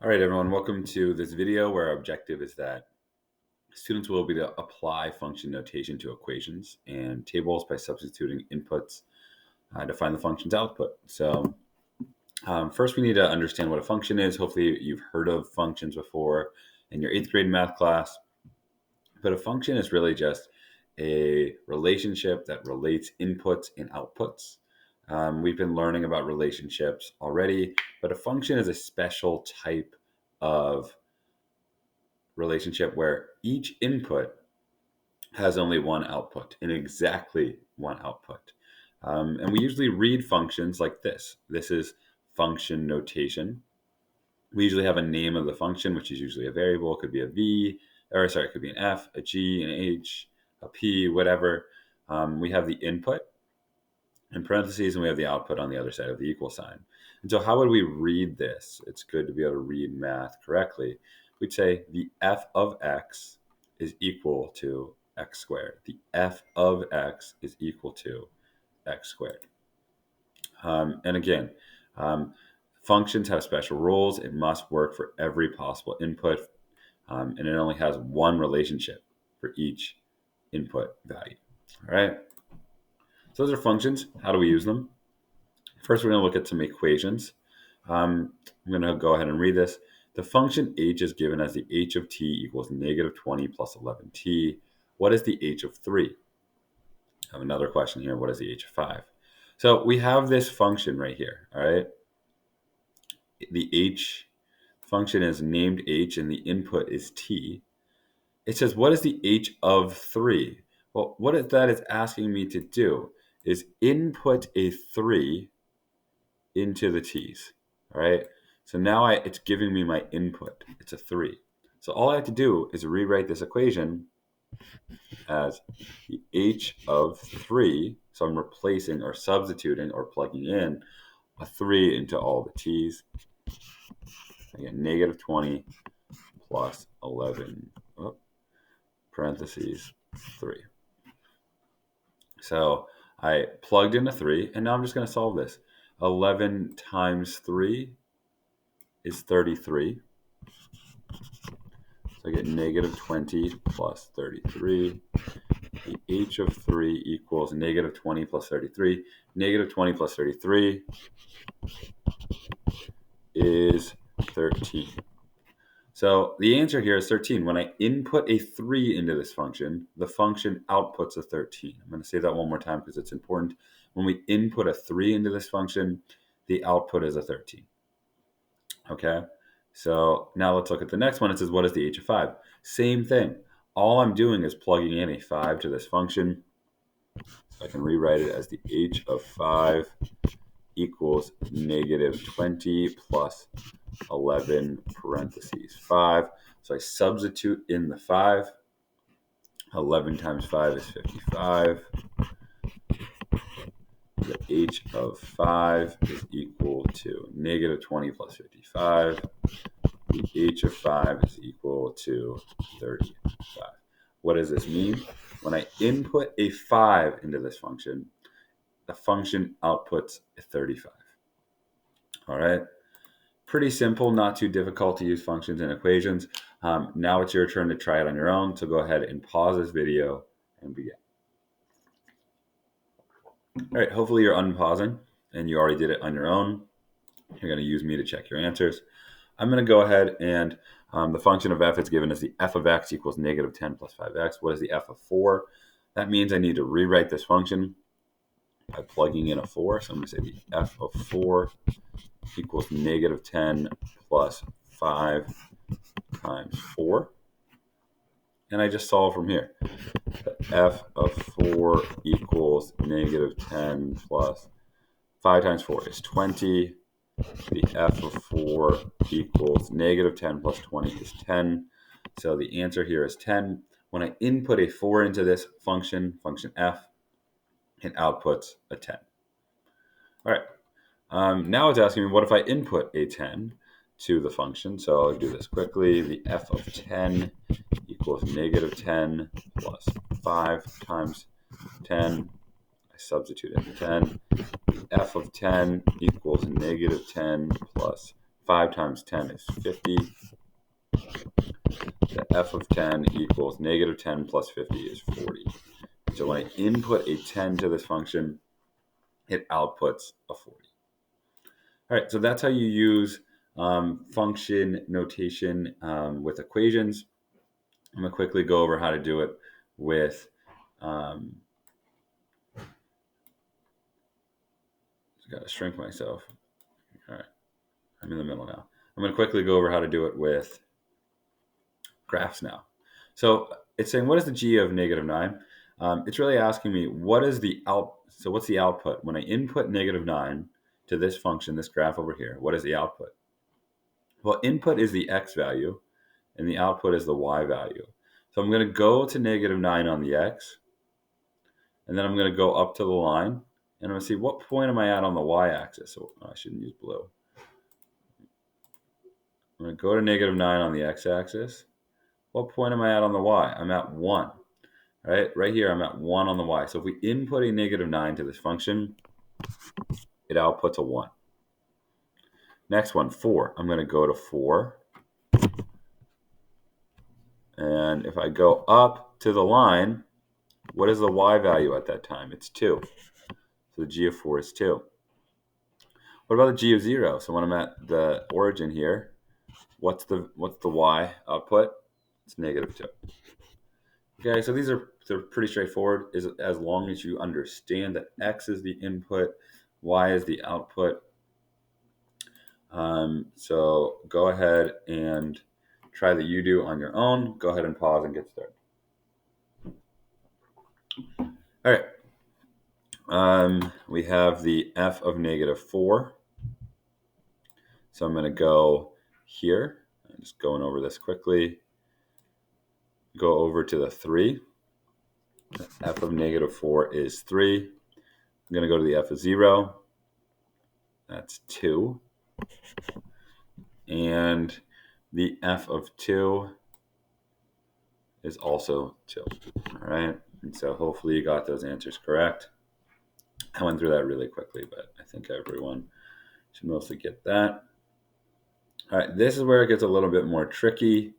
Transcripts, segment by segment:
All right, everyone, welcome to this video where our objective is that students will be able to apply function notation to equations and tables by substituting inputs to find the function's output. So first we need to understand what a function is. Hopefully you've heard of functions before in your 8th grade math class, but a function is really just a relationship that relates inputs and outputs. We've been learning about relationships already, but a function is a special type of relationship where each input has only one output and exactly one output. And we usually read functions like this. This is function notation. We usually have a name of the function, which is usually a variable. It could be a v, or sorry, it could be an f, a g, an h, a p, whatever. We have the input in parentheses, and we have the output on the other side of the equal sign. And so how would we read this? It's good to be able to read math correctly. We'd say the f of x is equal to x squared. The f of x is equal to x squared. And again, functions have special rules. It must work for every possible input, and it only has one relationship for each input value. All right. So those are functions. How do we use them? First, we're going to look at some equations. I'm going to go ahead and read this. The function h is given as the h of t equals negative 20 plus 11t. What is the h of 3? I have another question here. What is the h of 5? So we have this function right here, all right? The h function is named h and the input is t. It says, what is the h of 3? Well, what that is asking me to do is input a 3 into the t's, all right? So now it's giving me my input. It's a 3. So all I have to do is rewrite this equation as the h of 3. So I'm replacing or substituting or plugging in a 3 into all the t's. I get negative 20 plus 11, parentheses, 3. So I plugged in a 3, and now I'm just going to solve this. 11 times 3 is 33. So I get negative 20 plus 33. The h of 3 equals negative 20 plus 33. Negative 20 plus 33 is 13. So the answer here is 13. When I input a 3 into this function, the function outputs a 13. I'm going to say that one more time because it's important. When we input a 3 into this function, the output is a 13. Okay? So now let's look at the next one. It says, what is the h of 5? Same thing. All I'm doing is plugging in a 5 to this function. So I can rewrite it as the h of 5 equals negative 20 plus 11 parentheses 5. So I substitute in the 5. 11 times 5 is 55. The h of 5 is equal to negative 20 plus 55. The h of 5 is equal to 35. What does this mean? When I input a 5 into this function, the function outputs a 35. All right. Pretty simple, not too difficult to use functions and equations. Now it's your turn to try it on your own. So go ahead and pause this video and begin. All right, hopefully you're unpausing and you already did it on your own. You're going to use me to check your answers. I'm going to go ahead and the function of f is given as the f of x equals negative 10 plus 5x. What is the f of 4? That means I need to rewrite this function by plugging in a 4. So I'm going to say the f of 4 equals negative 10 plus 5 times 4. And I just solve from here. The f of 4 equals negative 10 plus 5 times 4 is 20. The f of 4 equals negative 10 plus 20 is 10. So the answer here is 10. When I input a 4 into this function f, it outputs a 10. All right. Now it's asking me, what if I input a 10 to the function? So I'll do this quickly. The f of 10 equals negative 10 plus 5 times 10. I substitute in 10. The f of 10 equals negative 10 plus 5 times 10 is 50. The f of 10 equals negative 10 plus 50 is 40. So when I input a 10 to this function, it outputs a 40. All right, so that's how you use function notation with equations. I'm going to quickly go over how to do it with got to shrink myself. All right, I'm in the middle now. I'm going to quickly go over how to do it with graphs now. So it's saying, what is the g of negative 9? It's really asking me, what is the so what's the output? When I input negative 9 to this function, this graph over here, what is the output? Well, input is the x value, and the output is the y value. So I'm going to go to negative 9 on the x, and then I'm going to go up to the line, and I'm going to see what point am I at on the y-axis. So I shouldn't use blue. I'm going to go to negative 9 on the x-axis. What point am I at on the y? I'm at 1. Right here, I'm at 1 on the y. So if we input a negative 9 to this function, it outputs a 1. Next one, 4. I'm going to go to 4. And if I go up to the line, what is the y value at that time? It's 2. So the g of 4 is 2. What about the g of 0? So when I'm at the origin here, what's the y output? It's negative 2. Okay, so they're pretty straightforward. As long as you understand that x is the input, y is the output. So go ahead and try the you-do on your own. Go ahead and pause and get started. All right. We have the f of negative 4. So I'm going to go here. I'm just going over this quickly. Go over to the 3. The f of negative 4 is 3. I'm going to go to the f of 0. That's 2. And the f of 2 is also 2. All right. And so hopefully you got those answers correct. I went through that really quickly, but I think everyone should mostly get that. All right. This is where it gets a little bit more tricky.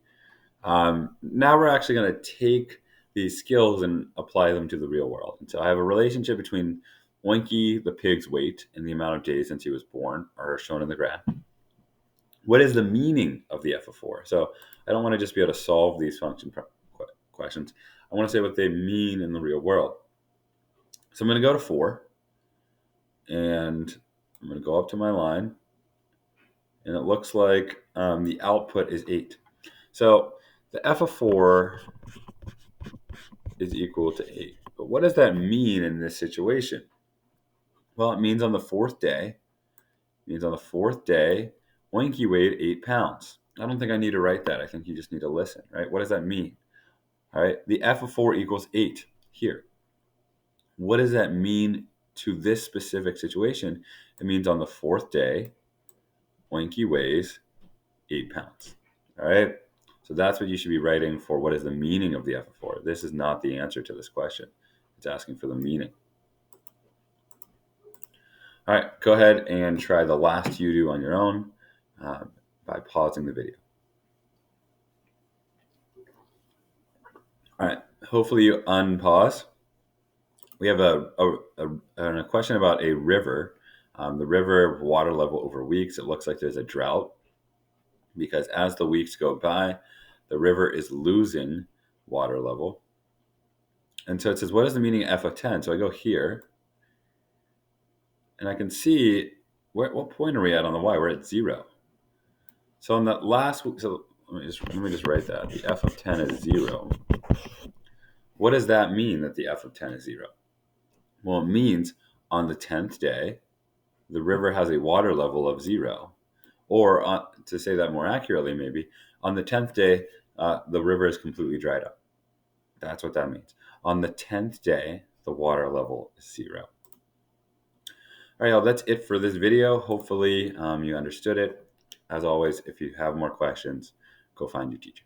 Now we're actually going to take these skills and apply them to the real world. And so I have a relationship between Oinky, the pig's weight, and the amount of days since he was born are shown in the graph. What is the meaning of the f of 4? So I don't want to just be able to solve these function questions. I want to say what they mean in the real world. So I'm going to go to 4, and I'm going to go up to my line, and it looks like the output is 8. So the f of 4 is equal to 8. But what does that mean in this situation? Well, it means on the 4th day, Oinky weighed 8 pounds. I don't think I need to write that. I think you just need to listen, right? What does that mean? All right, the f of 4 equals 8 here. What does that mean to this specific situation? It means on the 4th day, Oinky weighs 8 pounds. All right, so that's what you should be writing for what is the meaning of the f of 4. This is not the answer to this question. It's asking for the meaning. All right, go ahead and try the last you-do on your own by pausing the video. All right, hopefully you unpause. We have a question about a river. The river water level over weeks, it looks like there's a drought because as the weeks go by, the river is losing water level. And so it says, what is the meaning of f of 10? So I go here, and I can see, what point are we at on the y? We're at 0. So on that last, so let me just write that. The f of 10 is 0. What does that mean that the f of 10 is 0? Well, it means on the 10th day, the river has a water level of 0. Or to say that more accurately, maybe, on the 10th day, the river is completely dried up. That's what that means. On the 10th day, the water level is 0. All right, y'all, that's it for this video. Hopefully you understood it. As always, if you have more questions, go find your teacher.